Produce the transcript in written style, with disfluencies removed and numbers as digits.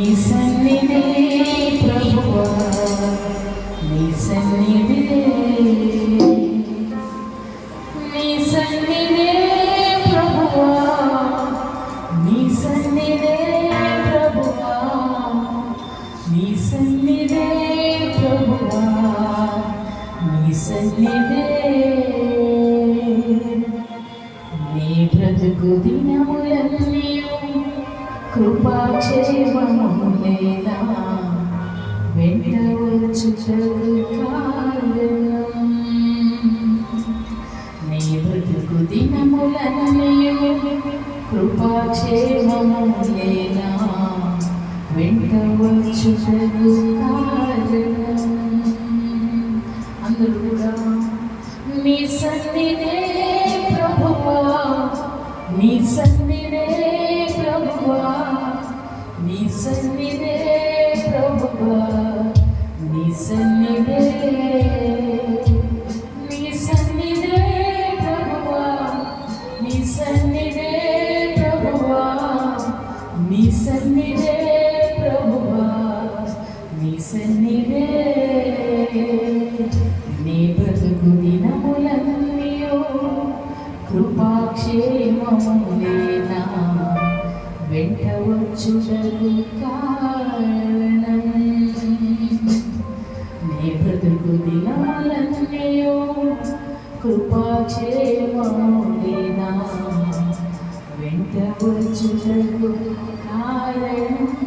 నీ సన్నిధే ప్రభువా, నీ సన్నిధే, నీ సన్నిధే ప్రభువా, నీ సన్నిధే ప్రభువా, నీ సన్నిధే ప్రభువా, నీ సన్నిధే. నీ బ్రతుకు దినములన్నీయు కృపాక్షేమములేనా వెంట వచ్చుటకు కారణం. నీ బ్రతుకు దినములన్నీయు కృపాక్షేమములేనా వెంట వచ్చుటకు కారణం. అందరూ కూడా నీ సన్నిధే ప్రభువా, నీ సన్నిధే ప్రభువా, నీ సన్నిధే ప్రభువా, నీ సన్నిధే, నీ సన్నిధే ప్రభువా, నీ సన్నిధే ప్రభువా, నీ సన్నిధే ప్రభువా, నీ సన్నిధే. నీ బ్రతుకు దినములన్నీయు కృపాక్షేమములేనా వెంట వచ్చుటకు కారణం. నీ బ్రతుకు దినములన్నీయు కృపాక్షేమములేనా వెంట వచ్చుటకు కారణం.